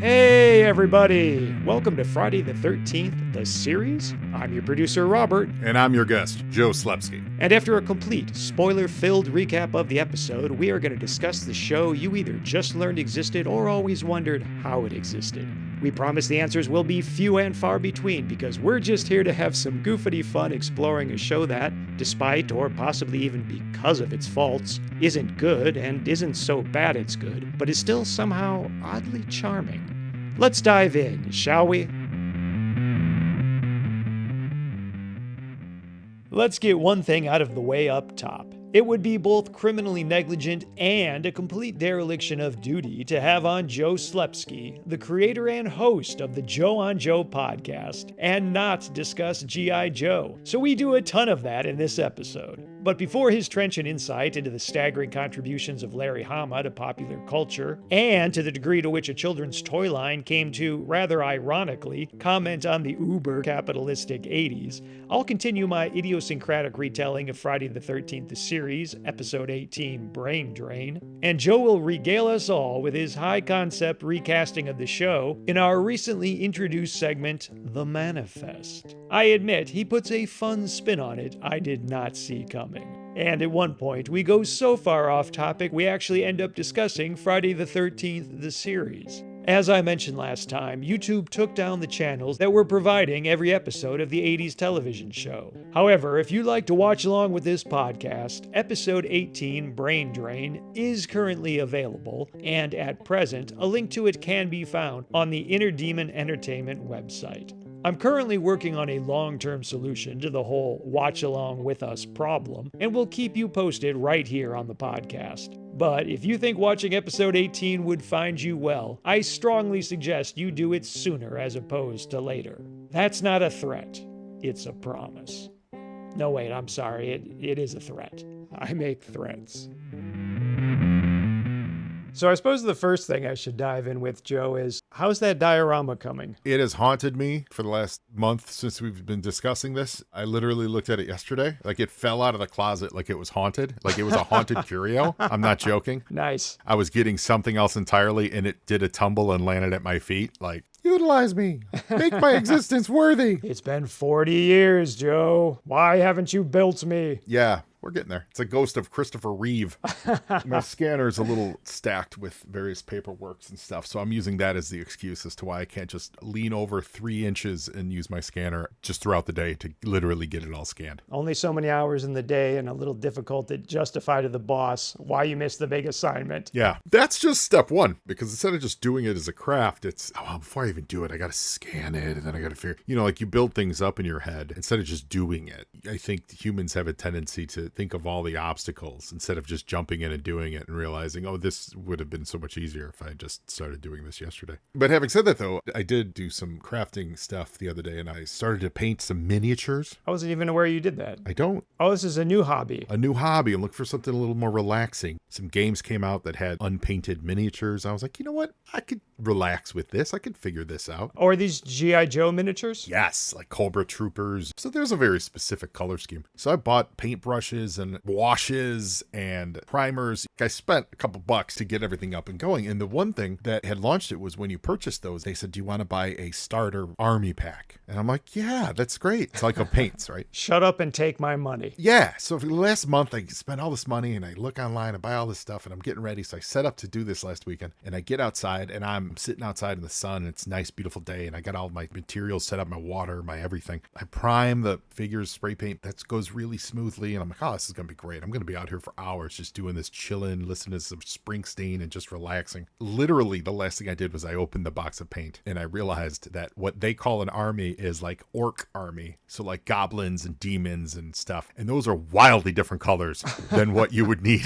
Hey everybody! Welcome to Friday the 13th, the series. I'm your producer, Robert. And I'm your guest, Joe Slepsky. And after a complete, spoiler-filled recap of the episode, we are going to discuss the show you either just learned existed or always wondered how it existed. We promise the answers will be few and far between because we're just here to have some goofity fun exploring a show that, despite or possibly even because of its faults, isn't good and isn't so bad it's good, but is still somehow oddly charming. Let's dive in, shall we? Let's get one thing out of the way up top. It would be both criminally negligent and a complete dereliction of duty to have on Joe Slepsky, the creator and host of the Joe on Joe podcast, and not discuss G.I. Joe. So we do a ton of that in this episode. But before his trenchant insight into the staggering contributions of Larry Hama to popular culture, and to the degree to which a children's toy line came to, rather ironically, comment on the uber-capitalistic 80s, I'll continue my idiosyncratic retelling of Friday the 13th, the series, Episode 18, Brain Drain, and Joe will regale us all with his high-concept recasting of the show in our recently introduced segment, The Manifest. I admit, he puts a fun spin on it I did not see coming. And at one point, we go so far off topic we actually end up discussing Friday the 13th, the series. As I mentioned last time, YouTube took down the channels that were providing every episode of the 80s television show. However, if you'd like to watch along with this podcast, episode 18, Brain Drain, is currently available, and at present, a link to it can be found on the Inner Demon Entertainment website. I'm currently working on a long-term solution to the whole watch along with us problem, and we'll keep you posted right here on the podcast. But if you think watching episode 18 would find you well, I strongly suggest you do it sooner as opposed to later. That's not a threat, it's a promise. No wait, I'm sorry, it is a threat. I make threats. So I suppose the first thing I should dive in with, Joe, is how's that diorama coming? It has haunted me for the last month since we've been discussing this. I literally looked at it yesterday. Like it fell out of the closet like it was haunted. Like it was a haunted curio. I'm not joking. Nice. I was getting something else entirely and it did a tumble and landed at my feet. Like, utilize me. Make my existence worthy. It's been 40 years, Joe. Why haven't you built me? Yeah. We're getting there. It's a ghost of Christopher Reeve. My scanner is a little stacked with various paperworks and stuff, so I'm using that as the excuse as to why I can't just lean over 3 inches and use my scanner just throughout the day to literally get it all scanned. Only so many hours in the day and a little difficult to justify to the boss why you missed the big assignment. Yeah, that's just step one, because instead of just doing it as a craft, it's, before I even do it, I got to scan it, and then I got to figure, like you build things up in your head instead of just doing it. I think humans have a tendency to think of all the obstacles instead of just jumping in and doing it and realizing, this would have been so much easier if I had just started doing this yesterday. But having said that, though, I did do some crafting stuff the other day and I started to paint some miniatures. I wasn't even aware you did that. I don't. Oh, this is a new hobby. A new hobby. I'm looking for something a little more relaxing. Some games came out that had unpainted miniatures. I was like, you know what? I could relax with this. I could figure this out. Or are these G.I. Joe miniatures? Yes, like Cobra Troopers. So there's a very specific color scheme. So I bought paintbrushes and washes and primers. I spent a couple bucks to get everything up and going. And the one thing that had launched it was when you purchased those, they said, do you want to buy a starter army pack? And I'm like, yeah, that's great. It's like a paints, right? Shut up and take my money. Yeah. So for the last month, I spent all this money and I look online and buy all this stuff and I'm getting ready. So I set up to do this last weekend and I get outside and I'm sitting outside in the sun. And it's a nice, beautiful day. And I got all my materials set up, my water, my everything. I prime the figures, spray paint. That goes really smoothly. And I'm like, this is going to be great. I'm going to be out here for hours just doing this, chilling, listening to some Springsteen and just relaxing. Literally, the last thing I did was I opened the box of paint and I realized that what they call an army is like orc army. So like goblins and demons and stuff. And those are wildly different colors than what you would need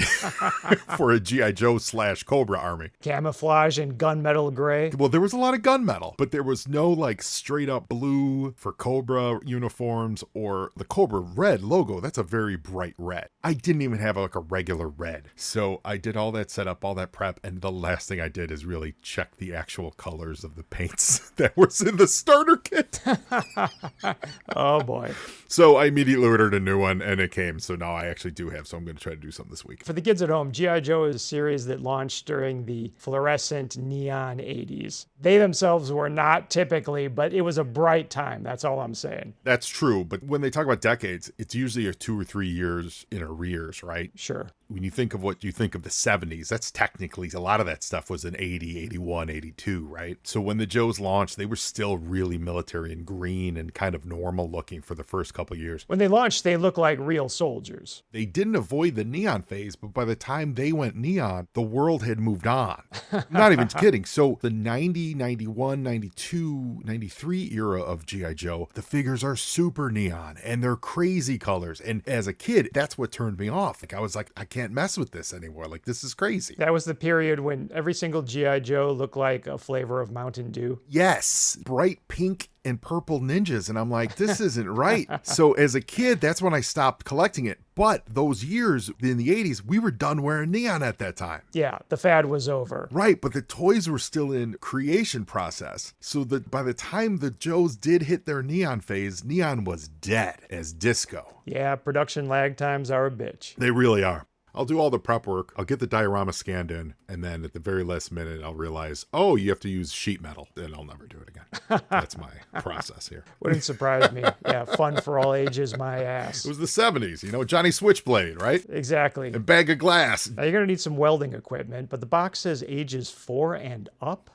for a G.I. Joe / Cobra army. Camouflage and gunmetal gray. Well, there was a lot of gunmetal, but there was no like straight up blue for Cobra uniforms or the Cobra red logo. That's a very bright red. I didn't even have like a regular red. So So I did all that setup, all that prep, and the last thing I did is really check the actual colors of the paints that was in the starter kit. Oh boy. So I immediately ordered a new one, and it came. So now I actually do have, so I'm going to try to do something this week. For the kids at home, G.I. Joe is a series that launched during the fluorescent neon 80s. They themselves were not typically, but it was a bright time. That's all I'm saying. That's true. But when they talk about decades, it's usually a 2 or 3 years in arrears, right? Sure. When you think of what you think of the 70s, that's technically, a lot of that stuff was in 80, 81, 82, right? So when the Joes launched, they were still really military and green and kind of normal looking for the first couple years. When they launched, they looked like real soldiers. They didn't avoid the neon phase, but by the time they went neon, the world had moved on. I'm not even kidding. So the 90, 91, 92, 93 era of G.I. Joe, the figures are super neon and they're crazy colors. And as a kid, that's what turned me off. Like I was like, I can't mess with this anymore. Like this is crazy. That was the period when every single G.I. Joe looked like a flavor of Mountain Dew. Yes, bright pink and purple ninjas. And I'm like, this isn't right. So as a kid, that's when I stopped collecting it. But those years in the 80s, we were done wearing neon at that time. Yeah, the fad was over. Right, but the toys were still in creation process. So that by the time the Joes did hit their neon phase, neon was dead as disco. Yeah, production lag times are a bitch. They really are. I'll do all the prep work. I'll get the diorama scanned in. And then at the very last minute, I'll realize, oh, you have to use sheet metal. Then I'll never do it again. That's my process here. Wouldn't surprise me. Yeah, fun for all ages, my ass. It was the 70s, Johnny Switchblade, right? Exactly. A bag of glass. Now you're going to need some welding equipment, but the box says ages 4 and up.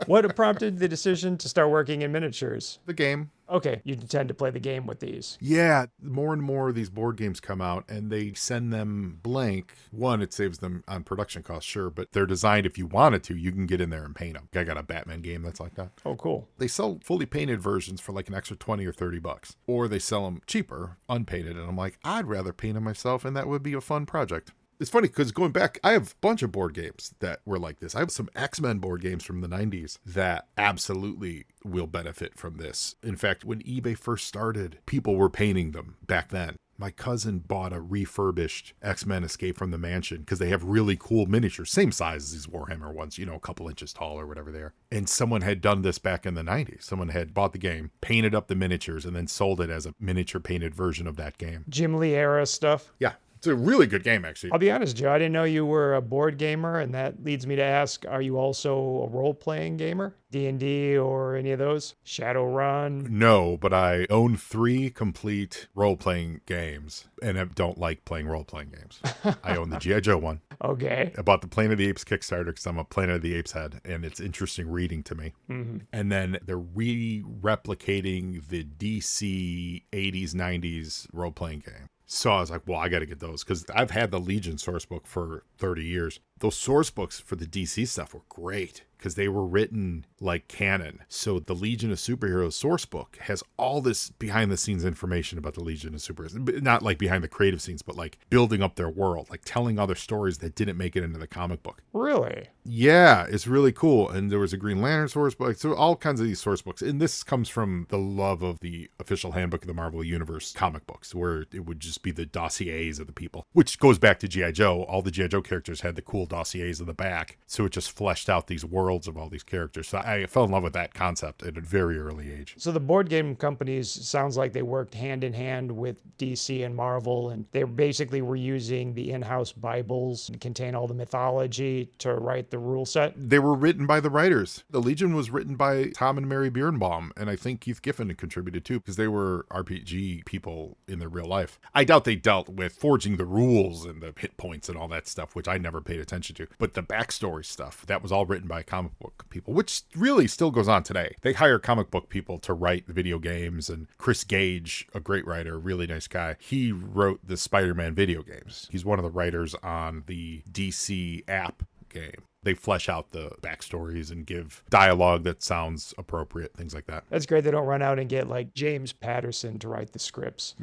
What prompted the decision to start working in miniatures? The game. Okay, you intend to play the game with these. Yeah, more and more of these board games come out and they send them blank. One, it saves them on production costs, sure, but they're designed if you wanted to, you can get in there and paint them. I got a Batman game that's like that. Oh, cool. They sell fully painted versions for like an extra 20 or 30 bucks. Or they sell them cheaper, unpainted, and I'm like, I'd rather paint them myself and that would be a fun project. It's funny because going back, I have a bunch of board games that were like this. I have some X-Men board games from the 90s that absolutely will benefit from this. In fact, when eBay first started, people were painting them back then. My cousin bought a refurbished X-Men Escape from the Mansion because they have really cool miniatures, same size as these Warhammer ones, a couple inches tall or whatever they are. And someone had done this back in the 90s. Someone had bought the game, painted up the miniatures, and then sold it as a miniature painted version of that game. Jim Lee era stuff. Yeah. It's a really good game, actually. I'll be honest, Joe, I didn't know you were a board gamer, and that leads me to ask, are you also a role-playing gamer? D&D or any of those? Shadowrun? No, but I own 3 complete role-playing games, and I don't like playing role-playing games. I own the G.I. Joe one. Okay. I bought the Planet of the Apes Kickstarter because I'm a Planet of the Apes head, and it's interesting reading to me. Mm-hmm. And then they're re-replicating the DC 80s, 90s role-playing game. So I was like, well, I got to get those because I've had the Legion source book for 30 years. Those source books for the DC stuff were great because they were written like canon. So the Legion of Superheroes source book has all this behind the scenes information about the Legion of Superheroes. Not like behind the creative scenes, but like building up their world, like telling other stories that didn't make it into the comic book. Really? Yeah, it's really cool. And there was a Green Lantern source book. So all kinds of these source books. And this comes from the love of the official handbook of the Marvel Universe comic books, where it would just be the dossiers of the people, which goes back to G.I. Joe. All the G.I. Joe characters had the cool dossiers in the back. So it just fleshed out these worlds of all these characters. So I fell in love with that concept at a very early age. So the board game companies, sounds like they worked hand in hand with DC and Marvel, and they basically were using the in-house Bibles and contain all the mythology to write the rule set. They were written by the writers. The Legion was written by Tom and Mary Birnbaum, and I think Keith Giffen had contributed too, because they were RPG people in their real life. I doubt they dealt with forging the rules and the hit points and all that stuff, which I never paid attention to. But the backstory stuff, that was all written by comic book people, which really still goes on today. They hire comic book people to write the video games, and Chris Gage, a great writer, really nice guy, he wrote the Spider-Man video games. He's one of the writers on the DC app game. They flesh out the backstories and give dialogue that sounds appropriate, things like that. That's great. They don't run out and get like James Patterson to write the scripts.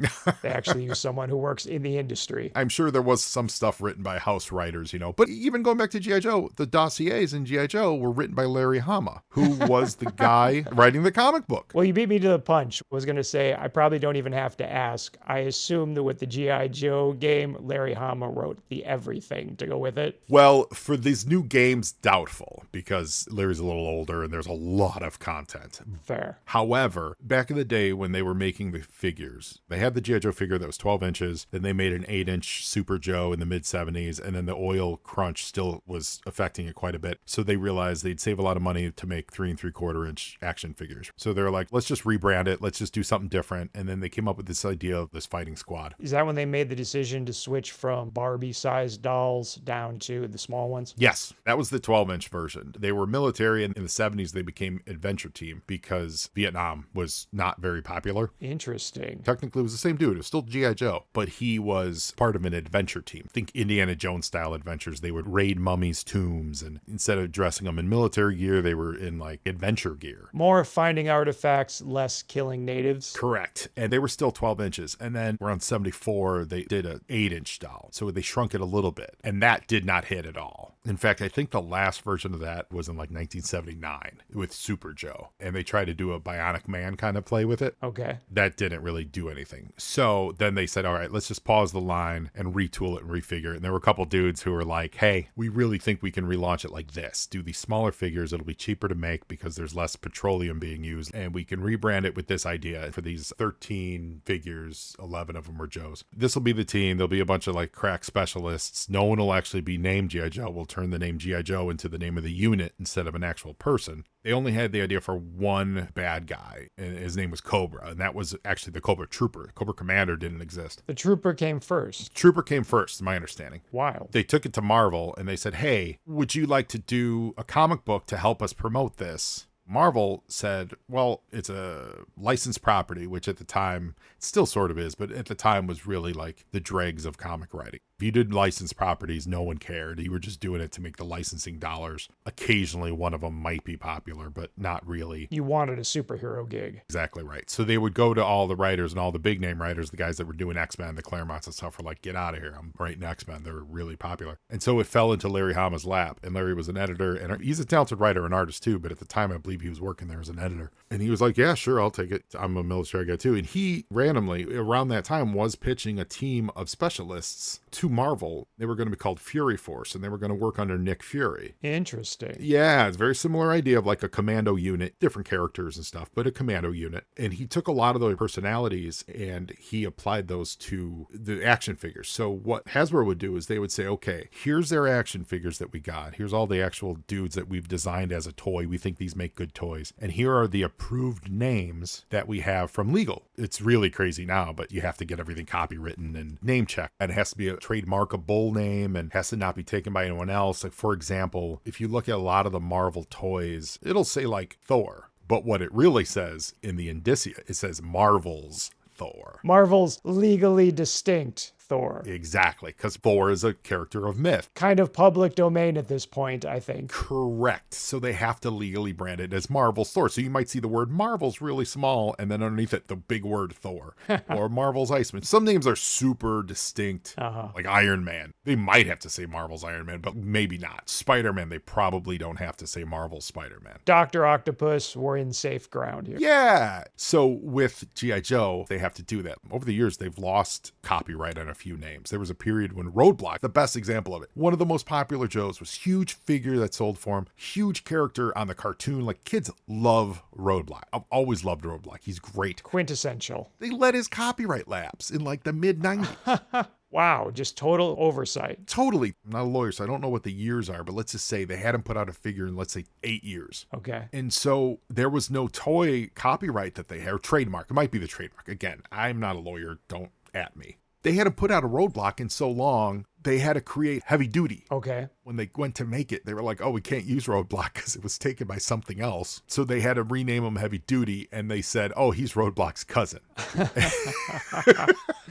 They actually use someone who works in the industry. I'm sure there was some stuff written by house writers, but even going back to G.I. Joe, the dossiers in G.I. Joe were written by Larry Hama, who was the guy writing the comic book. Well, you beat me to the punch. I was going to say, I probably don't even have to ask. I assume that with the G.I. Joe game, Larry Hama wrote the everything to go with it. Well, for these new games, doubtful, because Larry's a little older and there's a lot of content. Fair. However, back in the day when they were making the figures, they had the G.I. Joe figure that was 12 inches, then they made an 8-inch Super Joe in the mid-70s, and then the oil crunch still was affecting it quite a bit. So they realized they'd save a lot of money to make 3 3/4-inch action figures. So they're like, let's just rebrand it, let's just do something different, and then they came up with this idea of this fighting squad. Is that when they made the decision to switch from Barbie-sized dolls down to the small ones? Yes, that was the 12-inch version. They were military, and in the 70s they became adventure team because Vietnam was not very popular. Interesting. Technically, it was the same dude. It was still G.I. Joe, but he was part of an adventure team. Think Indiana Jones style adventures. They would raid mummies' tombs, and instead of dressing them in military gear, they were in like adventure gear. More finding artifacts, less killing natives. Correct. And they were still 12 inches. And then around 74, they did an 8-inch doll. So they shrunk it a little bit. And that did not hit at all. In fact, I think the last version of that was in like 1979 with Super Joe. And they tried to do a Bionic Man kind of play with it. Okay. That didn't really do anything. So then they said, all right, let's just pause the line and retool it and refigure it. And there were a couple dudes who were like, hey, we really think we can relaunch it like this. Do these smaller figures. It'll be cheaper to make because there's less petroleum being used. And we can rebrand it with this idea. For these 13 figures, 11 of them were Joes. This will be the team. There'll be a bunch of like crack specialists. No one will actually be named G.I. Joe. We'll turn the name G.I. Joe into the name of the unit instead of an actual person. They only had the idea for one bad guy, and his name was Cobra, and that was actually the Cobra Trooper. Cobra Commander didn't exist. The Trooper came first. Trooper came first, is my understanding. Wild. They took it to Marvel, and they said, hey, would you like to do a comic book to help us promote this? Marvel said, well, it's a licensed property, which at the time still sort of is, but at the time was really like the dregs of comic writing. If you did licensed properties, no one cared. You were just doing it to make the licensing dollars. Occasionally, one of them might be popular, but not really. You wanted a superhero gig. Exactly right. So they would go to all the writers and all the big name writers, the guys that were doing X-Men, the Claremonts and stuff, were like, get out of here. I'm writing X-Men. They're really popular. And so it fell into Larry Hama's lap, and Larry was an editor, and he's a talented writer and artist too, but at the time, I believe he was working there as an editor. And he was like, yeah, sure, I'll take it. I'm a military guy too. And he randomly, around that time, was pitching a team of specialists to Marvel. They were going to be called Fury Force, and they were going to work under Nick Fury. Interesting. Yeah, it's a very similar idea of like a commando unit, different characters and stuff, but a commando unit. And he took a lot of those personalities and he applied those to the action figures. So what Hasbro would do is they would say, okay, here's their action figures that we got. Here's all the actual dudes that we've designed as a toy. We think these make good toys. And here are the approved names that we have from legal. It's really crazy now, but you have to get everything copywritten and name checked. And it has to be a trademarkable name and has to not be taken by anyone else. Like, for example, if you look at a lot of the Marvel toys, it'll say like Thor. But what it really says in the indicia, it says Marvel's Thor. Marvel's legally distinct Thor. Exactly, because Thor is a character of myth. Kind of public domain at this point, I think. Correct. So they have to legally brand it as Marvel's Thor. So you might see the word Marvel's really small, and then underneath it, the big word Thor. Or Marvel's Iceman. Some names are super distinct, like Iron Man. They might have to say Marvel's Iron Man, but maybe not. Spider-Man, they probably don't have to say Marvel's Spider-Man. Dr. Octopus, we're in safe ground here. Yeah. So with G.I. Joe, they have to do that. Over the years, they've lost copyright on a few names. There was a period when Roadblock, the best example of it, one of the most popular Joes, was huge figure that sold for him, huge character on the cartoon. Like, kids love Roadblock. I've always loved Roadblock. He's great. Quintessential. They let his copyright lapse in like the mid-90s. Wow, just total oversight. Totally. I'm not a lawyer, so I don't know what the years are, but let's just say they had him put out a figure in, let's say, 8 years. Okay. And so there was no toy copyright that they had, or trademark. It might be the trademark. Again, I'm not a lawyer. Don't at me. They had to put out a Roadblock in so long, they had to create Heavy Duty. Okay. When they went to make it, they were like, oh, we can't use Roadblock because it was taken by something else. So they had to rename him Heavy Duty, and they said, oh, he's Roadblock's cousin.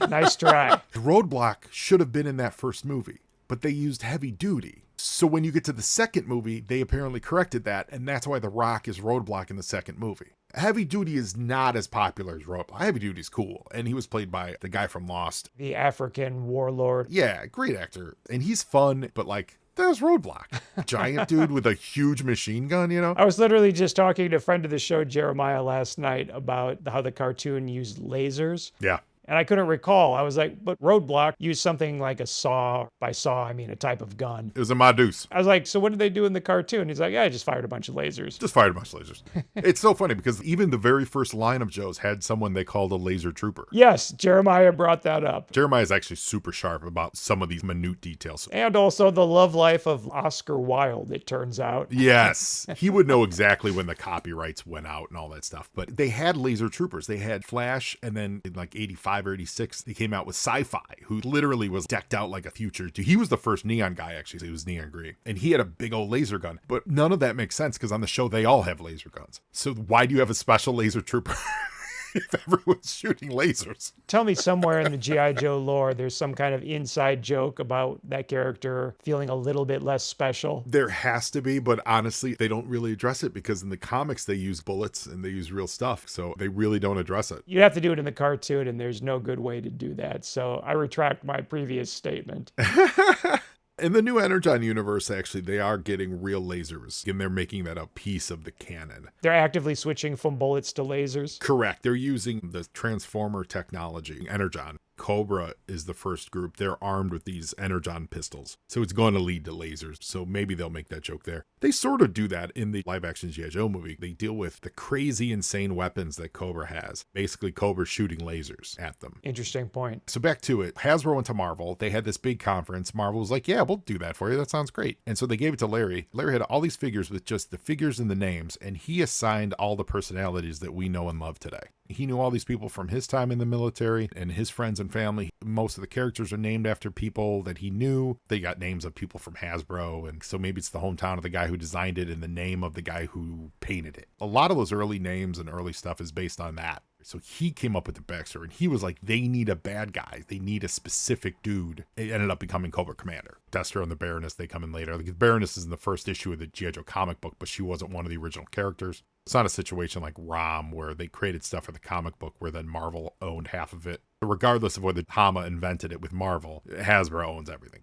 Nice try. Roadblock should have been in that first movie. but they used heavy duty. So when you get to the second movie, they apparently corrected that, and that's why The Rock is Roadblock in the second movie. Heavy Duty is not as popular as Roadblock. Heavy Duty is cool, and he was played by the guy from Lost. The African warlord. Yeah, great actor. And he's fun, but like, there's Roadblock. Giant dude with a huge machine gun, you know? I was literally just talking to a friend of the show, Jeremiah, last night about how the cartoon used lasers. Yeah. And I couldn't recall. I was like, but Roadblock used something like a saw. By saw, I mean a type of gun. It was a Madus. I was like, so what did they do in the cartoon? He's like, yeah, I just fired a bunch of lasers. Just fired a bunch of lasers. It's so funny because even the very first line of Joe's had someone they called a laser trooper. Yes, Jeremiah brought that up. Jeremiah is actually super sharp about some of these minute details. And also the love life of Oscar Wilde, it turns out. Yes. He would know exactly when the copyrights went out and all that stuff. But they had laser troopers. They had Flash, and then in like 85 or 86, they came out with Sci-Fi, who literally was decked out like a future. He was the first neon guy, actually. He was neon green. And he had a big old laser gun. But none of that makes sense because on the show, they all have laser guns. So why do you have a special laser trooper if everyone's shooting lasers? Tell me somewhere in the G.I. Joe lore, there's some kind of inside joke about that character feeling a little bit less special. There has to be, but honestly, they don't really address it because in the comics, they use bullets and they use real stuff. So they really don't address it. You'd have to do it in the cartoon, and there's no good way to do that. So I retract my previous statement. In the new Energon universe, actually, they are getting real lasers, and they're making that a piece of the canon. They're actively switching from bullets to lasers? Correct. They're using the Transformer technology, Energon. Cobra is the first group. They're armed with these Energon pistols. So it's going to lead to lasers. So maybe they'll make that joke there. They sort of do that in the live-action G.I. Joe movie. They deal with the crazy, insane weapons that Cobra has. Basically, Cobra shooting lasers at them. Interesting point. So back to it. Hasbro went to Marvel. They had this big conference. Marvel was like, yeah, we'll do that for you. That sounds great. And so they gave it to Larry. Larry had all these figures with just the figures and the names, and he assigned all the personalities that we know and love today. He knew all these people from his time in the military and his friends and family. Most of the characters are named after people that he knew. They got names of people from Hasbro. And so maybe it's the hometown of the guy who designed it and the name of the guy who painted it. A lot of those early names and early stuff is based on that. So he came up with the backstory, and he was like, they need a bad guy. They need a specific dude. It ended up becoming Cobra Commander. Destro and the Baroness, they come in later. The Baroness is in the first issue of the G.I. Joe comic book, but she wasn't one of the original characters. It's not a situation like ROM where they created stuff for the comic book where then Marvel owned half of it. Regardless of whether Hama invented it with Marvel, Hasbro owns everything.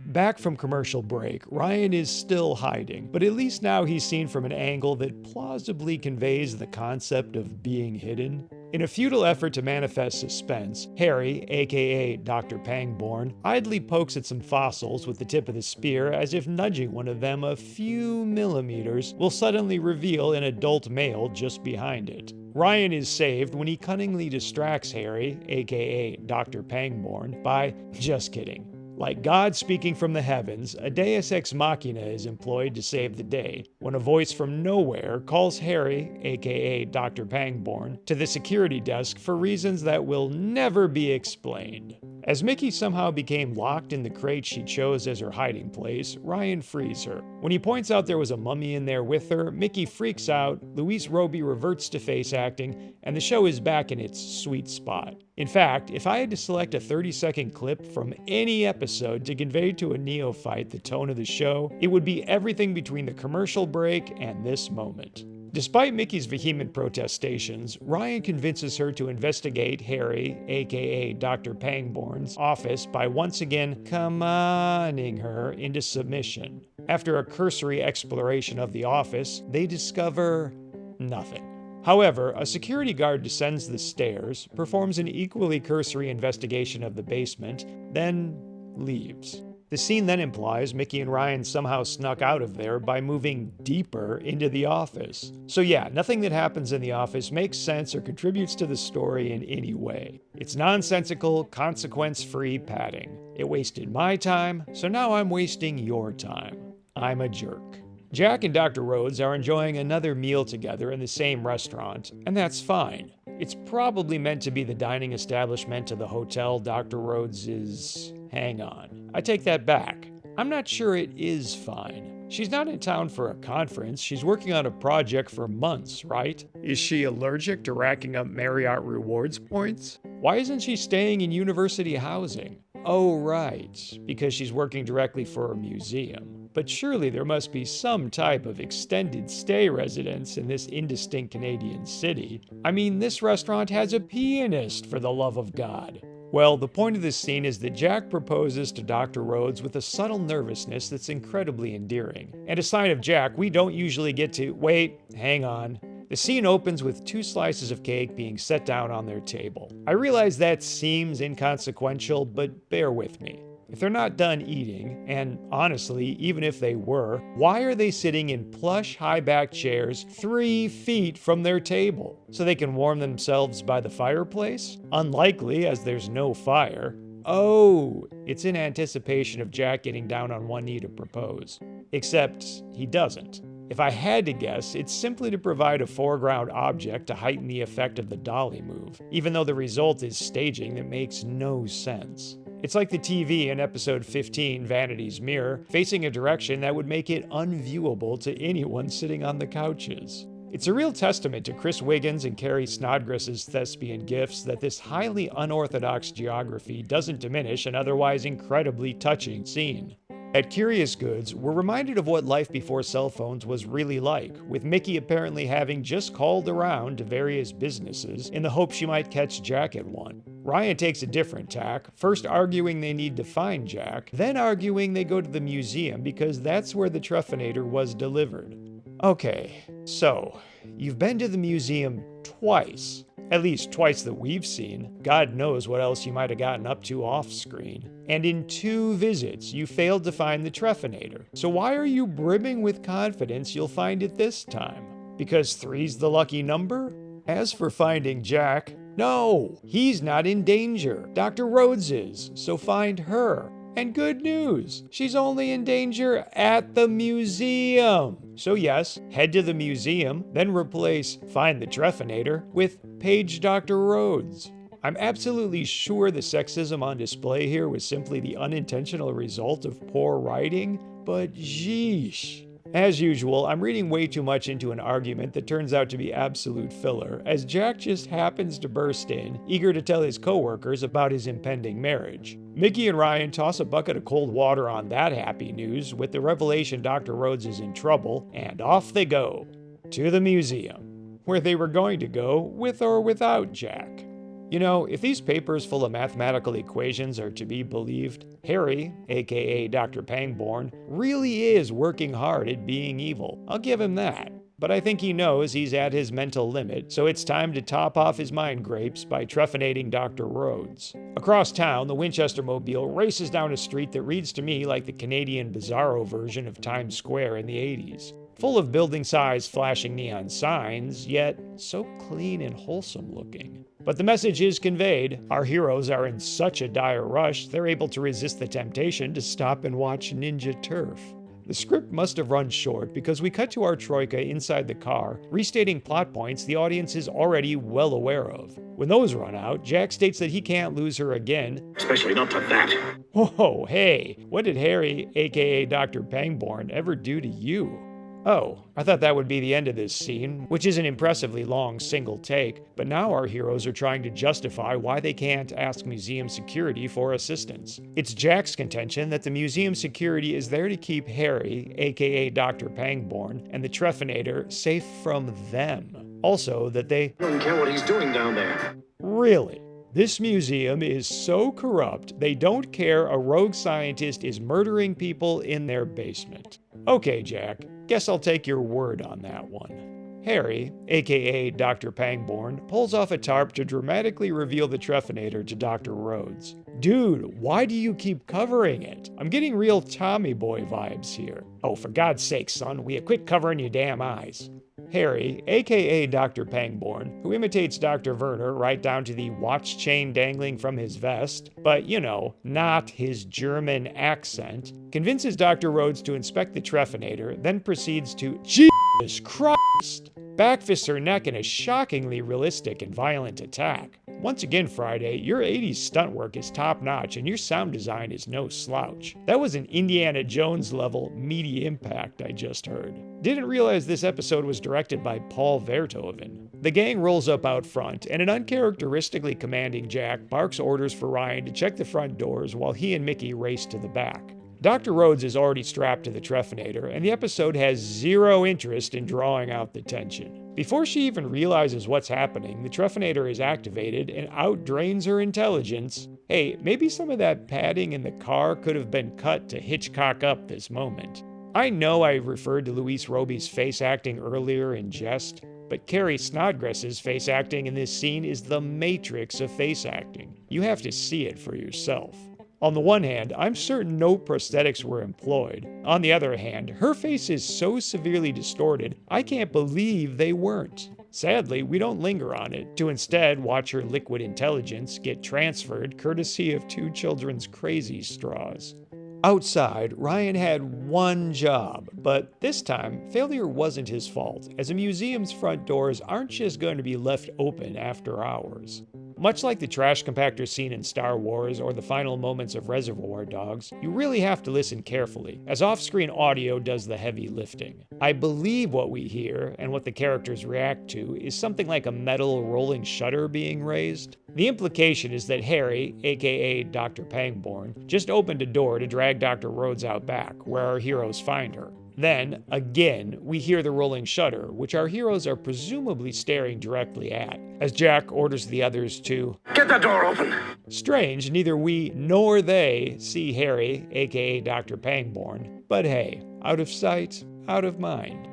Back from commercial break, Ryan is still hiding, but at least now he's seen from an angle that plausibly conveys the concept of being hidden. In a futile effort to manifest suspense, Harry, aka Dr. Pangborn, idly pokes at some fossils with the tip of the spear as if nudging one of them a few millimeters will suddenly reveal an adult male just behind it. Ryan is saved when he cunningly distracts Harry, aka Dr. Pangborn, by just kidding. Like God speaking from the heavens, a deus ex machina is employed to save the day, when a voice from nowhere calls Harry, aka Dr. Pangborn, to the security desk for reasons that will never be explained. As Mickey somehow became locked in the crate she chose as her hiding place, Ryan frees her. When he points out there was a mummy in there with her, Mickey freaks out, Luis Roby reverts to face acting, and the show is back in its sweet spot. In fact, if I had to select a 30-second clip from any episode to convey to a neophyte the tone of the show, it would be everything between the commercial break and this moment. Despite Mickey's vehement protestations, Ryan convinces her to investigate Harry, aka Dr. Pangborn's, office by once again commoning her into submission. After a cursory exploration of the office, they discover nothing. However, a security guard descends the stairs, performs an equally cursory investigation of the basement, then leaves. The scene then implies Mickey and Ryan somehow snuck out of there by moving deeper into the office. So yeah, nothing that happens in the office makes sense or contributes to the story in any way. It's nonsensical, consequence-free padding. It wasted my time, so now I'm wasting your time. I'm a jerk. Jack and Dr. Rhodes are enjoying another meal together in the same restaurant, and that's fine. It's probably meant to be the dining establishment to the hotel Dr. Rhodes is... Hang on. I take that back. I'm not sure it is fine. She's not in town for a conference. She's working on a project for months, right? Is she allergic to racking up Marriott rewards points? Why isn't she staying in university housing? Oh, right, because she's working directly for a museum. But surely there must be some type of extended stay residence in this indistinct Canadian city. I mean, this restaurant has a pianist, for the love of God. Well, the point of this scene is that Jack proposes to Dr. Rhodes with a subtle nervousness that's incredibly endearing. And a sign of Jack, we don't usually get to, wait, hang on. The scene opens with 2 slices of cake being set down on their table. I realize that seems inconsequential, but bear with me. If they're not done eating, and honestly, even if they were, why are they sitting in plush high-backed chairs 3 feet from their table? So they can warm themselves by the fireplace? Unlikely, as there's no fire. Oh, it's in anticipation of Jack getting down on one knee to propose. Except he doesn't. If I had to guess, it's simply to provide a foreground object to heighten the effect of the dolly move, even though the result is staging that makes no sense. It's like the TV in episode 15, Vanity's Mirror, facing a direction that would make it unviewable to anyone sitting on the couches. It's a real testament to Chris Wiggins and Carrie Snodgrass's thespian gifts that this highly unorthodox geography doesn't diminish an otherwise incredibly touching scene. At Curious Goods, we're reminded of what life before cell phones was really like, with Mickey apparently having just called around to various businesses in the hope she might catch Jack at one. Ryan takes a different tack, first arguing they need to find Jack, then arguing they go to the museum because that's where the Truffinator was delivered. Okay, so, you've been to the museum twice. At least twice that we've seen. God knows what else you might have gotten up to off-screen. And in 2 visits, you failed to find the Truffinator. So why are you brimming with confidence you'll find it this time? Because 3's the lucky number? As for finding Jack, no, he's not in danger. Dr. Rhodes is, so find her. And good news, she's only in danger at the museum. So yes, head to the museum, then replace Find the Truffinator with Page Dr. Rhodes. I'm absolutely sure the sexism on display here was simply the unintentional result of poor writing, but yeesh. As usual, I'm reading way too much into an argument that turns out to be absolute filler, as Jack just happens to burst in, eager to tell his coworkers about his impending marriage. Mickey and Ryan toss a bucket of cold water on that happy news with the revelation Dr. Rhodes is in trouble, and off they go. To the museum, where they were going to go with or without Jack. You know, if these papers full of mathematical equations are to be believed, Harry, aka Dr. Pangborn, really is working hard at being evil. I'll give him that. But I think he knows he's at his mental limit, so it's time to top off his mind grapes by truffinating Dr. Rhodes. Across town, the Winchester Mobile races down a street that reads to me like the Canadian Bizarro version of Times Square in the 80s. Full of building-sized flashing neon signs, yet so clean and wholesome looking. But the message is conveyed. Our heroes are in such a dire rush, they're able to resist the temptation to stop and watch Ninja Turf. The script must have run short because we cut to our troika inside the car, restating plot points the audience is already well aware of. When those run out, Jack states that he can't lose her again. Especially not for that. Whoa, hey, what did Harry, aka Dr. Pangborn, ever do to you? Oh, I thought that would be the end of this scene, which is an impressively long single take, but now our heroes are trying to justify why they can't ask museum security for assistance. It's Jack's contention that the museum security is there to keep Harry, aka Dr. Pangborn, and the Truffinator safe from them. Also, that they Don't care what he's doing down there. Really? This museum is so corrupt, they don't care a rogue scientist is murdering people in their basement. Okay, Jack, guess I'll take your word on that one. Harry, aka Dr. Pangborn, pulls off a tarp to dramatically reveal the Truffinator to Dr. Rhodes. Dude, why do you keep covering it? I'm getting real Tommy Boy vibes here. Oh, for God's sake, son, will you quit covering your damn eyes? Harry, aka Dr. Pangborn, who imitates Dr. Werner right down to the watch chain dangling from his vest, but you know, not his German accent, convinces Dr. Rhodes to inspect the Truffinator, then proceeds to Jesus Christ! Backfists her neck in a shockingly realistic and violent attack. Once again, Friday, your 80s stunt work is top-notch and your sound design is no slouch. That was an Indiana Jones level meaty impact I just heard. Didn't realize this episode was directed by Paul Verhoeven. The gang rolls up out front, and an uncharacteristically commanding Jack barks orders for Ryan to check the front doors while he and Mickey race to the back. Dr. Rhodes is already strapped to the Treffinator, and the episode has zero interest in drawing out the tension. Before she even realizes what's happening, the Treffinator is activated and outdrains her intelligence. Hey, maybe some of that padding in the car could have been cut to Hitchcock up this moment. I know I referred to Luis Roby's face acting earlier in jest, but Carrie Snodgrass's face acting in this scene is the matrix of face acting. You have to see it for yourself. On the one hand, I'm certain no prosthetics were employed. On the other hand, her face is so severely distorted, I can't believe they weren't. Sadly, we don't linger on it, to instead watch her liquid intelligence get transferred courtesy of two children's crazy straws. Outside, Ryan had one job, but this time, failure wasn't his fault, as a museum's front doors aren't just going to be left open after hours. Much like the trash compactor scene in Star Wars or the final moments of Reservoir Dogs, you really have to listen carefully, as off-screen audio does the heavy lifting. I believe what we hear, and what the characters react to, is something like a metal rolling shutter being raised. The implication is that Harry, aka Dr. Pangborn, just opened a door to drag Dr. Rhodes out back, where our heroes find her. Then, again, we hear the rolling shutter, which our heroes are presumably staring directly at, as Jack orders the others to Get the door open! Strange, neither we nor they see Harry, aka Dr. Pangborn, but hey, out of sight, out of mind.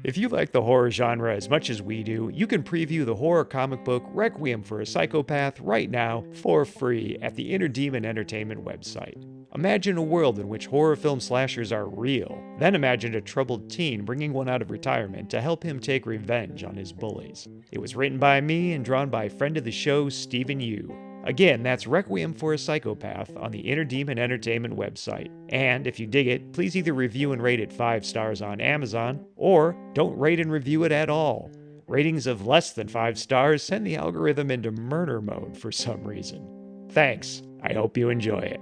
If you like the horror genre as much as we do, you can preview the horror comic book Requiem for a Psychopath right now for free at the Inner Demon Entertainment website. Imagine a world in which horror film slashers are real. Then imagine a troubled teen bringing one out of retirement to help him take revenge on his bullies. It was written by me and drawn by friend of the show, Stephen Yu. Again, that's Requiem for a Psychopath on the Inner Demon Entertainment website. And if you dig it, please either review and rate it 5 stars on Amazon, or don't rate and review it at all. Ratings of less than 5 stars send the algorithm into murder mode for some reason. Thanks. I hope you enjoy it.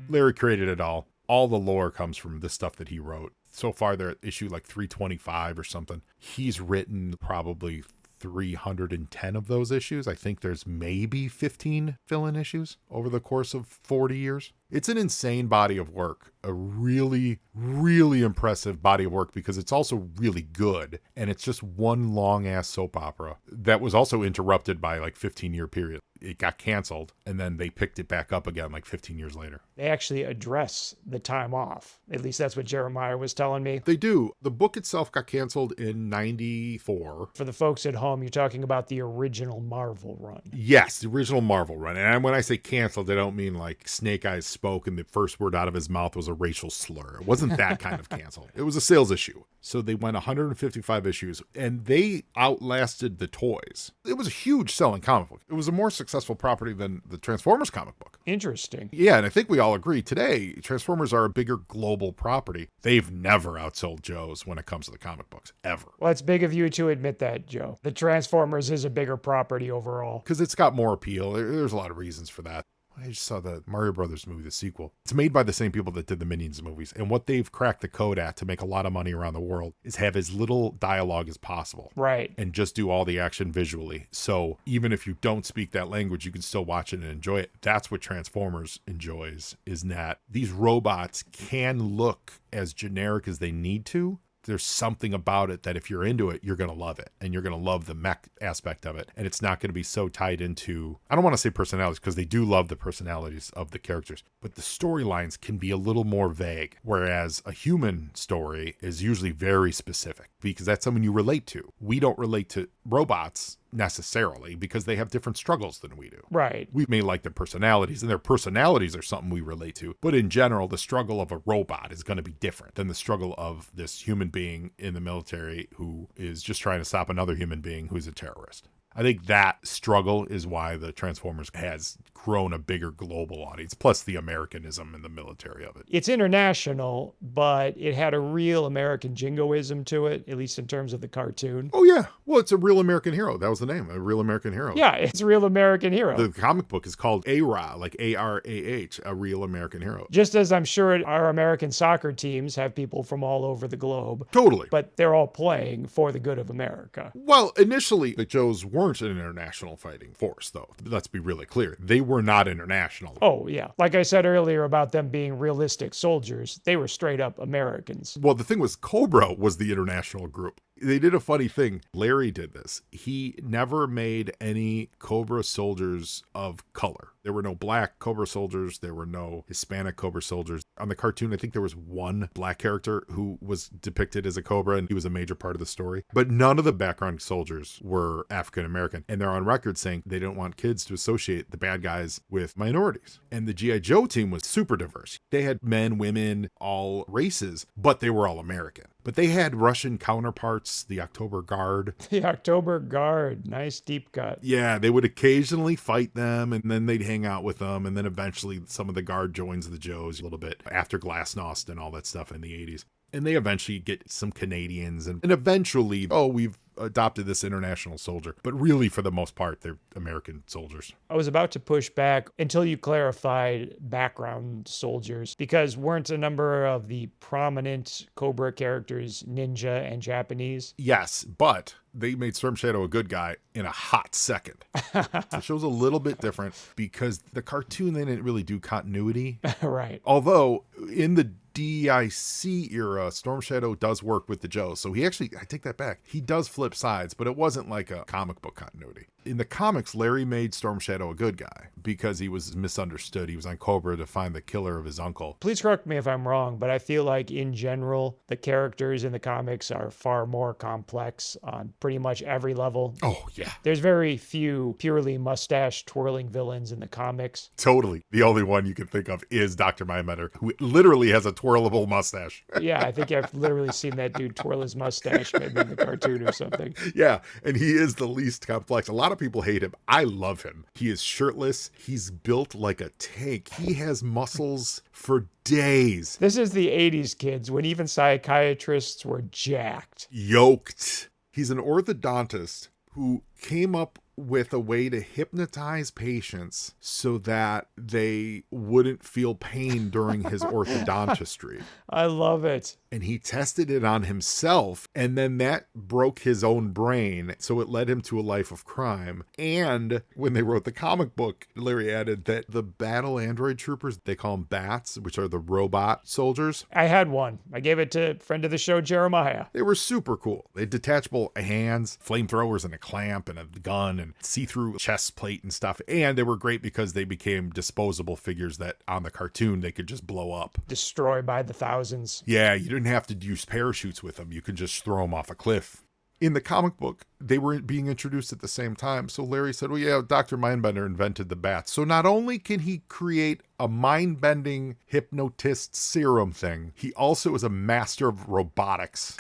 Larry created it all. All the lore comes from the stuff that he wrote. So far, they're at issue like 325 or something. He's written probably 310 of those issues. I think there's maybe 15 fill-in issues over the course of 40 years. It's an insane body of work, a really, really impressive body of work, because it's also really good. And it's just one long-ass soap opera that was also interrupted by like 15-year period. It got canceled, and then they picked it back up again like 15 years later. They actually address the time off. At least that's what Jeremiah was telling me. They do. The book itself got canceled in 94. For the folks at home, you're talking about the original Marvel run. Yes, the original Marvel run. And when I say canceled, I don't mean like Snake Eyes spoke and the first word out of his mouth was a racial slur. It wasn't that kind of canceled. It was a sales issue. So they went 155 issues, and they outlasted the toys. It was a huge selling comic book. It was a more successful property than the Transformers comic book. Interesting. Yeah, and I think we all agree today, Transformers are a bigger global property. They've never outsold Joe's when it comes to the comic books, ever. Well, it's big of you to admit that, Joe. The Transformers is a bigger property overall. Because it's got more appeal. There's a lot of reasons for that. I just saw the Mario Brothers movie, the sequel. It's made by the same people that did the Minions movies. And what they've cracked the code at to make a lot of money around the world is have as little dialogue as possible. Right. And just do all the action visually. So even if you don't speak that language, you can still watch it and enjoy it. That's what Transformers enjoys, is that these robots can look as generic as they need to. There's something about it that if you're into it, you're going to love it. And you're going to love the mech aspect of it. And it's not going to be so tied into, I don't want to say personalities, because they do love the personalities of the characters. But the storylines can be a little more vague. Whereas a human story is usually very specific, because that's someone you relate to. We don't relate to robots necessarily because they have different struggles than we do. Right. We may like their personalities, and their personalities are something we relate to. But in general, the struggle of a robot is going to be different than the struggle of this human being in the military who is just trying to stop another human being who's a terrorist. I think that struggle is why the Transformers has grown a bigger global audience, plus the Americanism and the military of it. It's international, but it had a real American jingoism to it, at least in terms of the cartoon. Oh, yeah. Well, it's a real American hero. That was the name, a real American hero. Yeah, it's a real American hero. The comic book is called A-Ra, like A-R-A-H, a real American hero. Just as I'm sure our American soccer teams have people from all over the globe. Totally. But they're all playing for the good of America. Well, initially, the Joes weren't an international fighting force, though. Let's be really clear. They were not international. Oh, yeah. Like I said earlier about them being realistic soldiers, they were straight up Americans. Well, the thing was, Cobra was the international group. They did a funny thing. Larry did this. He never made any Cobra soldiers of color. There were no black Cobra soldiers. There were no Hispanic Cobra soldiers. On the cartoon, I think there was one black character who was depicted as a Cobra, and he was a major part of the story. But none of the background soldiers were African American. And they're on record saying they don't want kids to associate the bad guys with minorities. And the G.I. Joe team was super diverse. They had men, women, all races, but they were all American. But they had Russian counterparts, the October Guard. The October Guard. Nice deep cut. Yeah, they would occasionally fight them, and then they'd hang out with them, and then eventually some of the Guard joins the Joes a little bit after Glasnost and all that stuff in the 80s. And they eventually get some Canadians, and eventually, we've adopted this international soldier. But really, for the most part, they're American soldiers. I was about to push back until you clarified background soldiers, because weren't a number of the prominent Cobra characters ninja and Japanese? Yes, but they made Storm Shadow a good guy in a hot second. The show's a little bit different because the cartoon, they didn't really do continuity. Right. Although in the DIC era, Storm Shadow does work with the Joes. So he actually, I take that back, he does flip sides, but it wasn't like a comic book continuity. In the comics, Larry made Storm Shadow a good guy because he was misunderstood. He was on Cobra to find the killer of his uncle. Please correct me if I'm wrong, but I feel like in general, the characters in the comics are far more complex on pretty much every level. Oh, yeah. There's very few purely mustache twirling villains in the comics. Totally. The only one you can think of is Dr. Mindbender, who literally has a twirlable mustache. Yeah, I think I've literally seen that dude twirl his mustache maybe in the cartoon or something. Yeah, and he is the least complex. A lot of people hate him. I love him. He is shirtless. He's built like a tank. He has muscles for days. This is the 80s, kids, when even psychiatrists were jacked. Yoked. He's an orthodontist who came up with a way to hypnotize patients so that they wouldn't feel pain during his orthodontistry. I love it. And he tested it on himself, and then that broke his own brain, so it led him to a life of crime. And when they wrote the comic book, Larry added that the battle android troopers, they call them bats, which are the robot soldiers. I had one. I gave it to a friend of the show, Jeremiah. They were super cool. They had detachable hands, flamethrowers, and a clamp, and a gun, and see-through chest plate and stuff. And they were great because they became disposable figures that on the cartoon they could just blow up. Destroy by the thousands. Yeah, you didn't have to use parachutes with them. You could just throw them off a cliff. In the comic book, they were being introduced at the same time. So Larry said, well, yeah, Dr. Mindbender invented the bats. So not only can he create a mind-bending hypnotist serum thing, he also is a master of robotics.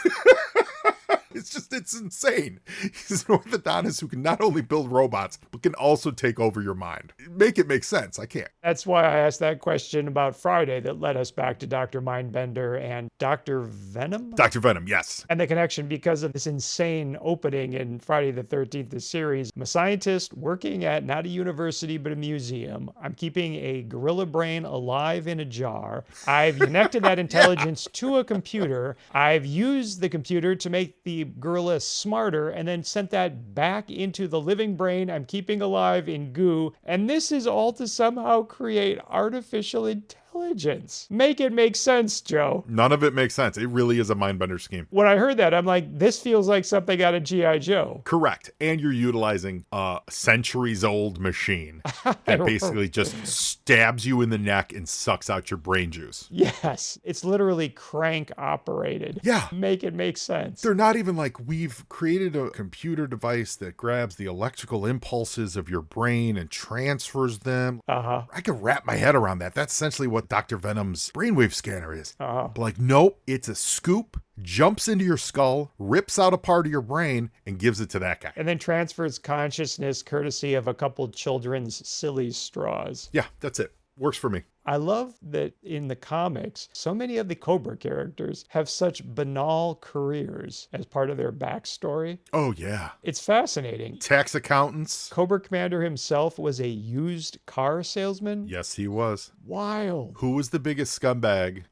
It's insane. He's an orthodontist who can not only build robots, but can also take over your mind. Make it make sense. I can't. That's why I asked that question about Friday that led us back to Dr. Mindbender and Dr. Venom? Dr. Venom, yes. And the connection because of this insane opening in Friday the 13th, the series. I'm a scientist working at not a university, but a museum. I'm keeping a gorilla brain alive in a jar. I've connected that intelligence to a computer. I've used the computer to make the gorilla smarter and then sent that back into the living brain I'm keeping alive in goo. And this is all to somehow create artificial intelligence. Make it make sense, Joe. None of it makes sense. It really is a mind-bender scheme. When I heard that, I'm like, this feels like something out of G.I. Joe. Correct. And you're utilizing a centuries-old machine that basically just stabs you in the neck and sucks out your brain juice. Yes. It's literally crank operated. Yeah. Make it make sense. They're not even like, we've created a computer device that grabs the electrical impulses of your brain and transfers them. Uh-huh. I can wrap my head around that. That's essentially what what Dr. Venom's brainwave scanner is. Oh. But like, nope, it's a scoop, jumps into your skull, rips out a part of your brain, and gives it to that guy. And then transfers consciousness courtesy of a couple children's silly straws. Yeah, that's it. Works for me. I love that in the comics, so many of the Cobra characters have such banal careers as part of their backstory. Oh, yeah. It's fascinating. Tax accountants. Cobra Commander himself was a used car salesman. Yes, he was. Wild. Who was the biggest scumbag,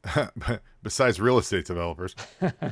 besides real estate developers?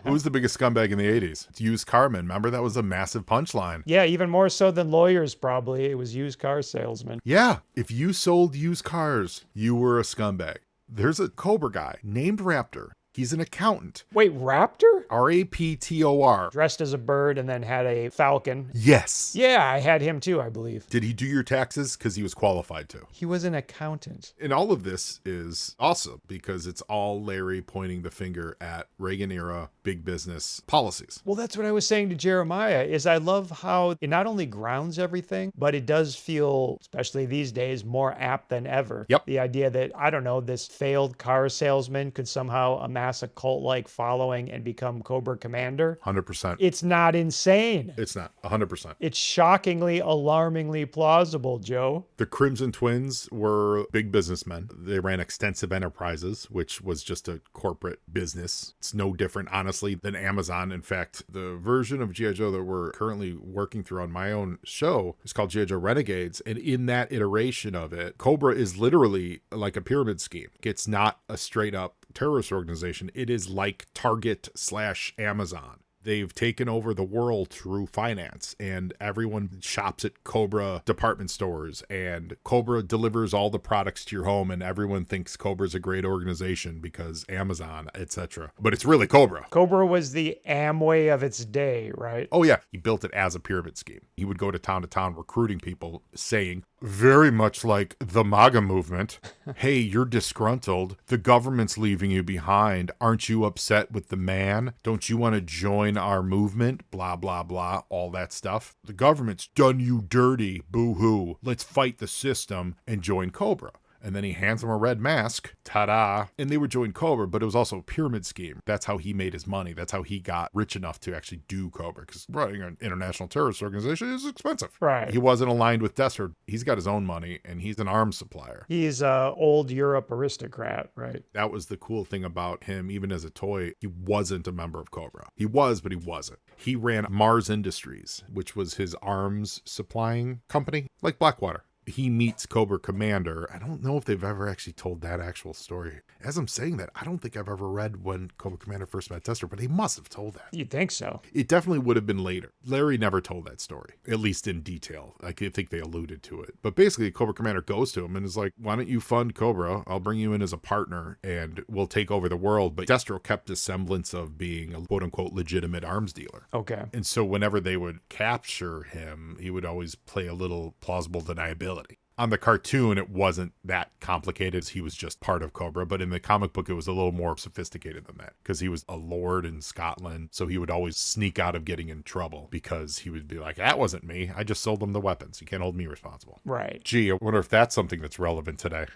Who was the biggest scumbag in the 80s? It's used carman. Remember, that was a massive punchline. Yeah, even more so than lawyers, probably. It was used car salesman. Yeah, if you sold used cars, you were a scumbag. There's a Cobra guy named Raptor. He's an accountant. Wait, Raptor? Raptor. Dressed as a bird and then had a falcon. Yes. Yeah, I had him too, I believe. Did he do your taxes? Because he was qualified to. He was an accountant. And all of this is awesome because it's all Larry pointing the finger at Reagan era big business policies. Well, that's what I was saying to Jeremiah, is I love how it not only grounds everything, but it does feel, especially these days, more apt than ever. Yep. The idea that, I don't know, this failed car salesman could somehow amass a cult-like following and become Cobra Commander. 100%. It's not insane. It's not. 100%. It's shockingly, alarmingly plausible, Joe. The Crimson Twins were big businessmen. They ran extensive enterprises, which was just a corporate business. It's no different, honestly, than Amazon. In fact, the version of G.I. Joe that we're currently working through on my own show is called G.I. Joe Renegades. And in that iteration of it, Cobra is literally like a pyramid scheme. It's not a straight up terrorist organization. It is like Target/Amazon. They've taken over the world through finance, and everyone shops at Cobra department stores, and Cobra delivers all the products to your home, and everyone thinks Cobra's a great organization because Amazon, etc. But it's really Cobra. Cobra was the Amway of its day, right? Oh yeah, he built it as a pyramid scheme. He would go to town recruiting people saying, very much like the MAGA movement, hey, you're disgruntled. The government's leaving you behind. Aren't you upset with the man? Don't you want to join our movement? Blah, blah, blah, all that stuff. The government's done you dirty. Boo-hoo. Let's fight the system and join Cobra. And then he hands them a red mask. Ta-da. And they would join Cobra, but it was also a pyramid scheme. That's how he made his money. That's how he got rich enough to actually do Cobra. Because running an international terrorist organization is expensive. Right. He wasn't aligned with Destro. He's got his own money, and he's an arms supplier. He's a old Europe aristocrat, right? That was the cool thing about him. Even as a toy, he wasn't a member of Cobra. He was, but he wasn't. He ran Mars Industries, which was his arms supplying company, like Blackwater. He meets Cobra Commander. I don't know if they've ever actually told that actual story. As I'm saying that, I don't think I've ever read when Cobra Commander first met Tester, but he must have told that. You'd think so. It definitely would have been later. Larry never told that story, at least in detail. I think they alluded to it. But basically, Cobra Commander goes to him and is like, why don't you fund Cobra? I'll bring you in as a partner and we'll take over the world. But Destro kept a semblance of being a quote-unquote legitimate arms dealer. Okay. And so whenever they would capture him, he would always play a little plausible deniability. On the cartoon, it wasn't that complicated. He was just part of Cobra. But in the comic book, it was a little more sophisticated than that because he was a lord in Scotland. So he would always sneak out of getting in trouble because he would be like, that wasn't me. I just sold them the weapons. You can't hold me responsible. Right. Gee, I wonder if that's something that's relevant today.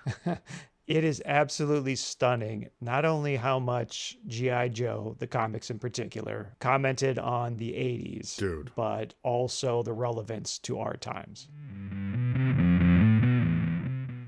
It is absolutely stunning, not only how much G.I. Joe, the comics in particular, commented on the 80s, Dude, but also the relevance to our times.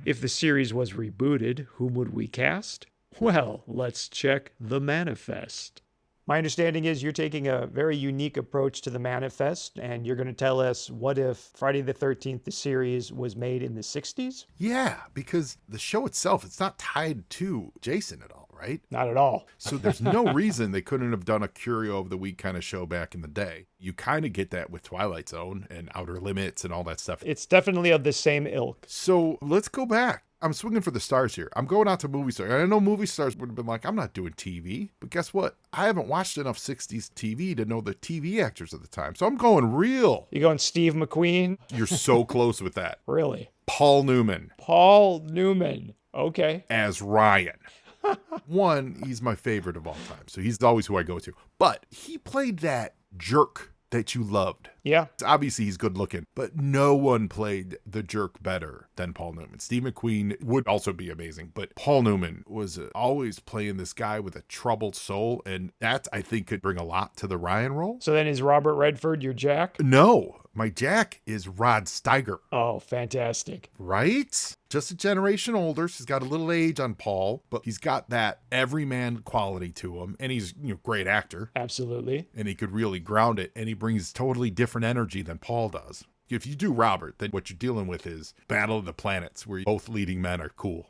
If the series was rebooted, whom would we cast? Well, let's check the manifest. My understanding is you're taking a very unique approach to the manifest, and you're going to tell us what if Friday the 13th, the series, was made in the 60s? yeah, because the show itself, it's not tied to Jason at all, right? Not at all. So there's no reason they couldn't have done a Curio of the Week kind of show back in the day. You kind of get that with Twilight Zone and Outer Limits and all that stuff. It's definitely of the same ilk. So let's go back. I'm swinging for the stars here. I'm going out to movie stars. And I know movie stars would have been like, I'm not doing TV. But guess what? I haven't watched enough 60s TV to know the TV actors at the time. So I'm going real. You going Steve McQueen? You're so close with that. Really? Paul Newman Paul Newman. Okay. as Ryan. One, he's my favorite of all time. So he's always who I go to. But he played that jerk that you loved. Yeah. Obviously, he's good looking, but no one played the jerk better than Paul Newman. Steve McQueen would also be amazing, but Paul Newman was always playing this guy with a troubled soul, and that, I think, could bring a lot to the Ryan role. So then is Robert Redford your Jack? No, my Jack is Rod Steiger. Oh, fantastic. Right? Just a generation older. So he's got a little age on Paul, but he's got that everyman quality to him, and he's a great actor. Absolutely. And he could really ground it, and he brings totally different energy than Paul does. If you do Robert, then what you're dealing with is Battle of the Planets, where both leading men are cool.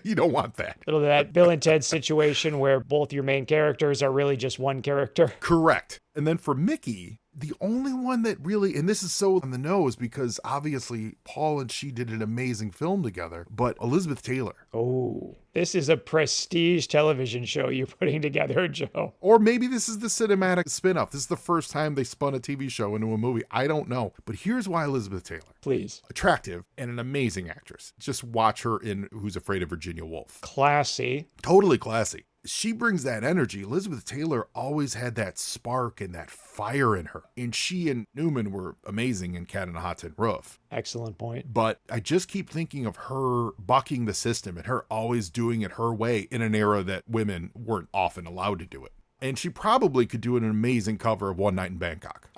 You don't want that. Little of that Bill and Ted situation where both your main characters are really just one character. Correct. And then for Mickey, the only one that really, and this is so on the nose because obviously Paul and she did an amazing film together, but Elizabeth Taylor. Oh, this is a prestige television show you're putting together, Joe. Or maybe this is the cinematic spin-off. This is the first time they spun a TV show into a movie. I don't know. But here's why Elizabeth Taylor. Please. Attractive and an amazing actress. Just watch her in Who's Afraid of Virginia Woolf. Classy. Totally classy. She brings that energy. Elizabeth Taylor always had that spark and that fire in her. And she and Newman were amazing in Cat on a Hot Tin Roof. Excellent point. But I just keep thinking of her bucking the system and her always doing it her way in an era that women weren't often allowed to do it. And she probably could do an amazing cover of One Night in Bangkok.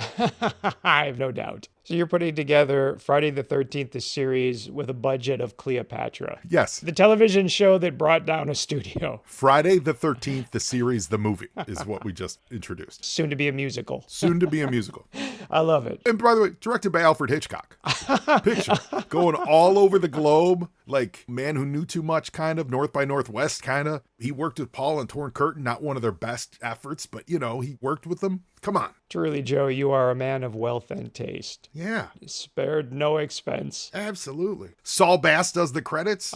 I have no doubt. So you're putting together Friday the 13th, the series, with a budget of Cleopatra. Yes. The television show that brought down a studio. Friday the 13th, the series, the movie, is what we just introduced. Soon to be a musical. Soon to be a musical. I love it. And by the way, directed by Alfred Hitchcock. Picture going all over the globe, like Man Who Knew Too Much, kind of, North by Northwest, kind of. He worked with Paul on Torn Curtain, not one of their best efforts, but, he worked with them. Come on. Truly, Joe, you are a man of wealth and taste. Yeah. Spared no expense. Absolutely. Saul Bass does the credits.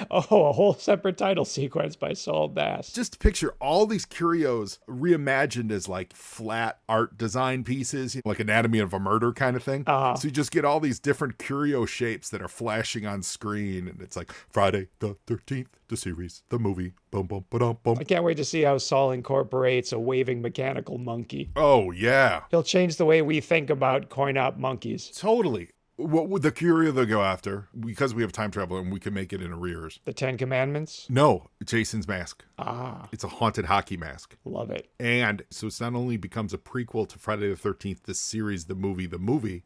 Oh, a whole separate title sequence by Saul Bass. Just picture all these curios reimagined as like flat art design pieces, like Anatomy of a Murder kind of thing. So you just get all these different curio shapes that are flashing on screen. And it's like Friday the 13th, the series, the movie. Boom, boom, ba-dum, boom. I can't wait to see how Saul incorporates a waving mechanical monkey. Oh, yeah. He'll change the way we think about coin-op monkeys. Totally. What would the curio they'll go after? Because we have time travel and we can make it in arrears. The Ten Commandments? No, Jason's mask. Ah. It's a haunted hockey mask. Love it. And so it's not only becomes a prequel to Friday the 13th, the series, the movie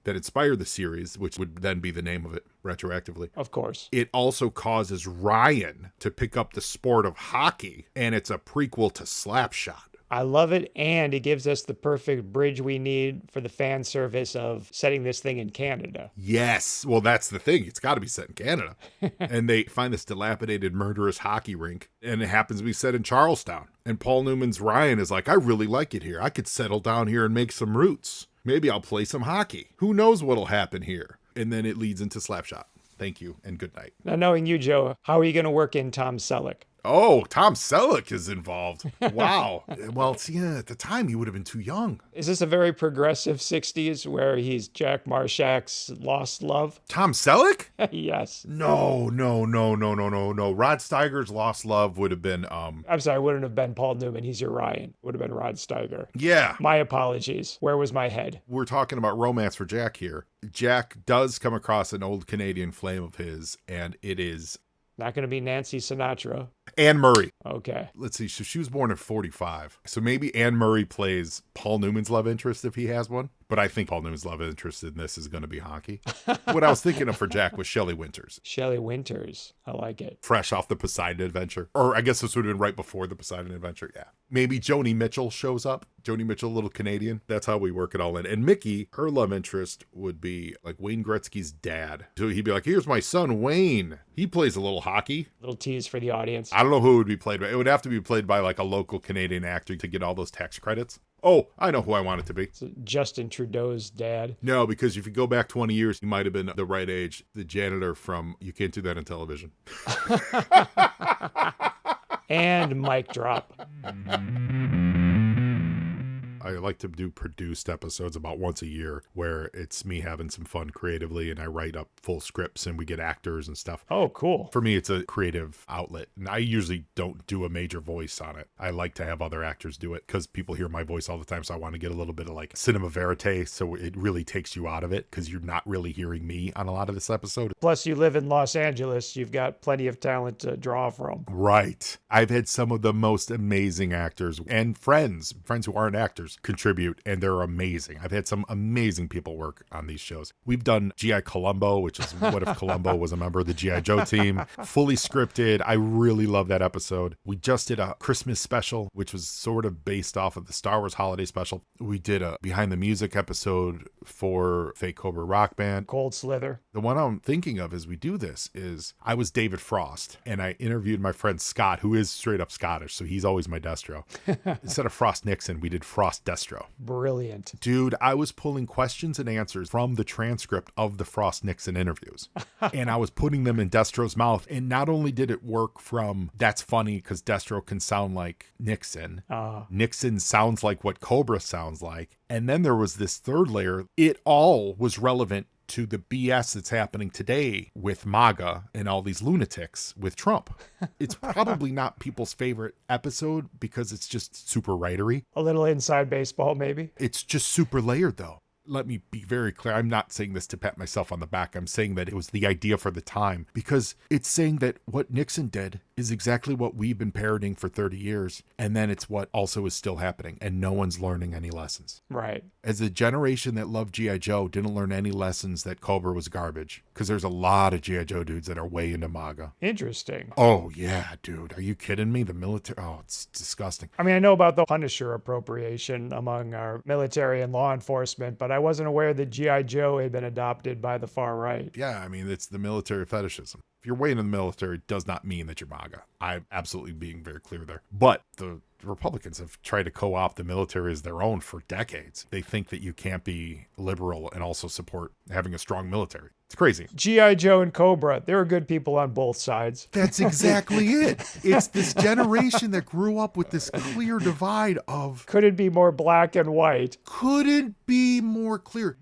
that inspired the series, which would then be the name of it retroactively. Of course. It also causes Ryan to pick up the sport of hockey, and it's a prequel to Slapshot. I love it, and it gives us the perfect bridge we need for the fan service of setting this thing in Canada. Yes. Well, that's the thing. It's got to be set in Canada. And they find this dilapidated, murderous hockey rink, and it happens to be set in Charlestown. And Paul Newman's Ryan is like, I really like it here. I could settle down here and make some roots. Maybe I'll play some hockey. Who knows what'll happen here? And then it leads into Slapshot. Thank you, and good night. Now, knowing you, Joe, how are you going to work in Tom Selleck? Oh, Tom Selleck is involved. Wow. Well, see, at the time, he would have been too young. Is this a very progressive 60s where he's Jack Marshak's lost love? Tom Selleck? Yes. No. Rod Steiger's Lost Love would have been, I'm sorry, it wouldn't have been Paul Newman. He's your Ryan. Would have been Rod Steiger. Yeah. My apologies. Where was my head? We're talking about romance for Jack here. Jack does come across an old Canadian flame of his, and it is... Not going to be Nancy Sinatra. Anne Murray. Okay. Let's see. So she was born in 45. So maybe Anne Murray plays Paul Newman's love interest if he has one. But I think Paul Newman's love interest in this is going to be hockey. What I was thinking of for Jack was Shelley Winters. Shelley Winters. I like it. Fresh off the Poseidon Adventure. Or I guess this would have been right before the Poseidon Adventure. Yeah. Maybe Joni Mitchell shows up. Joni Mitchell, a little Canadian. That's how we work it all in. And Mickey, her love interest would be like Wayne Gretzky's dad. So he'd be like, here's my son, Wayne. He plays a little hockey. Little tease for the audience. I don't know who it would be played by. It would have to be played by like a local Canadian actor to get all those tax credits. Oh, I know who I want it to be. It's Justin Trudeau's dad. No, because if you go back 20 years, he might have been the right age. The janitor from You Can't Do That in Television. And mic drop. I like to do produced episodes about once a year where it's me having some fun creatively and I write up full scripts and we get actors and stuff. Oh, cool. For me, it's a creative outlet, and I usually don't do a major voice on it. I like to have other actors do it because people hear my voice all the time, so I want to get a little bit of like cinema verite, so it really takes you out of it because you're not really hearing me on a lot of this episode. Plus, you live in Los Angeles. You've got plenty of talent to draw from. Right. I've had some of the most amazing actors and friends who aren't actors contribute, and they're amazing. I've had some amazing people work on these shows. We've done G.I. Columbo, which is what if Columbo was a member of the G.I. Joe team. Fully scripted. I really love that episode. We just did a Christmas special, which was sort of based off of the Star Wars holiday special. We did a behind the music episode for Fake Cobra Rock Band. Cold Slither. The one I'm thinking of as we do this is I was David Frost, and I interviewed my friend Scott, who is straight up Scottish, so he's always my Destro. Instead of Frost Nixon, we did Frost Destro. Brilliant. Dude, I was pulling questions and answers from the transcript of the Frost Nixon interviews, and I was putting them in Destro's mouth, and not only did it work from that's funny because Destro can sound like Nixon, Nixon sounds like what Cobra sounds like, and then there was this third layer. It all was relevant to the BS that's happening today with MAGA and all these lunatics with Trump. It's probably not people's favorite episode because it's just super writery. A little inside baseball, maybe. It's just super layered, though. Let me be very clear. I'm not saying this to pat myself on the back. I'm saying that it was the idea for the time because it's saying that what Nixon did is exactly what we've been parroting for 30 years. And then it's what also is still happening. And no one's learning any lessons. Right. As a generation that loved G.I. Joe didn't learn any lessons that Cobra was garbage. Because there's a lot of G.I. Joe dudes that are way into MAGA. Interesting. Oh, yeah, dude. Are you kidding me? The military. Oh, it's disgusting. I mean, I know about the Punisher appropriation among our military and law enforcement, but I wasn't aware that G.I. Joe had been adopted by the far right. Yeah, I mean, it's the military fetishism. If you're way into the military, it does not mean that you're MAGA. I'm absolutely being very clear there. But the Republicans have tried to co-opt the military as their own for decades. They think that you can't be liberal and also support having a strong military. It's crazy. G.I. Joe and Cobra, there are good people on both sides. That's exactly it. It's this generation that grew up with this clear divide of... Couldn't be more black and white. Couldn't be more clear.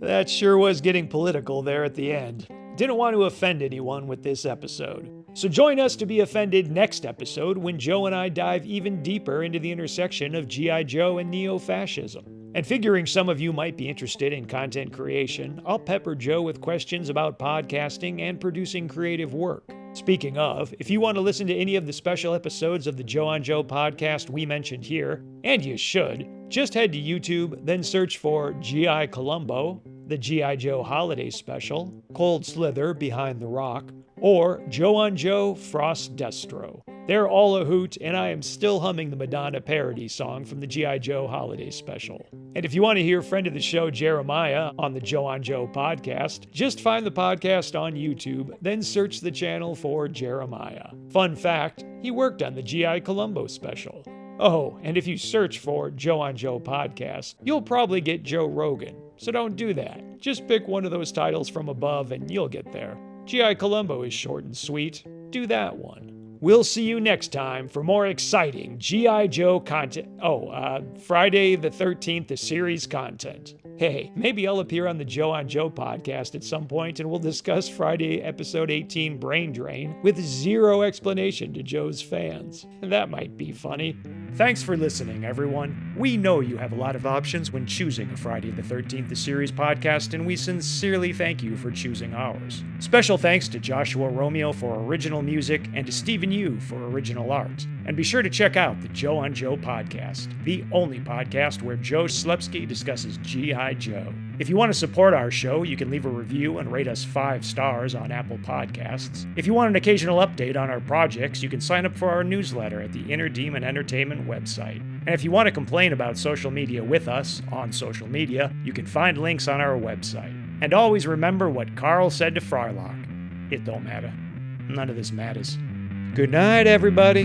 That sure was getting political there at the end. Didn't want to offend anyone with this episode. So join us to be offended next episode when Joe and I dive even deeper into the intersection of G.I. Joe and neo-fascism. And figuring some of you might be interested in content creation, I'll pepper Joe with questions about podcasting and producing creative work. Speaking of, if you want to listen to any of the special episodes of the Joe on Joe podcast we mentioned here, and you should, just head to YouTube, then search for G.I. Columbo, the G.I. Joe Holiday Special, Cold Slither Behind the Rock, or Joe on Joe Frost Destro. They're all a hoot, and I am still humming the Madonna parody song from the G.I. Joe Holiday Special. And if you want to hear friend of the show Jeremiah on the Joe on Joe podcast, just find the podcast on YouTube, then search the channel for Jeremiah. Fun fact, he worked on the G.I. Columbo special. Oh, and if you search for Joe on Joe podcast, you'll probably get Joe Rogan. So don't do that. Just pick one of those titles from above and you'll get there. G.I. Columbo is short and sweet. Do that one. We'll see you next time for more exciting G.I. Joe content. Friday the 13th, the series content. Hey, maybe I'll appear on the Joe on Joe podcast at some point and we'll discuss Friday episode 18 Brain Drain with zero explanation to Joe's fans. That might be funny. Thanks for listening, everyone. We know you have a lot of options when choosing a Friday the 13th the series podcast, and we sincerely thank you for choosing ours. Special thanks to Joshua Romeo for original music and to Stephen Yu for original art. And be sure to check out the Joe on Joe podcast, the only podcast where Joe Slepsky discusses G.I. Joe. If you want to support our show, you can leave a review and rate us 5 stars on Apple Podcasts. If you want an occasional update on our projects, you can sign up for our newsletter at the Inner Demon Entertainment website. And if you want to complain about social media with us on social media, you can find links on our website. And always remember what Carl said to Frylock. It don't matter. None of this matters. Good night, everybody.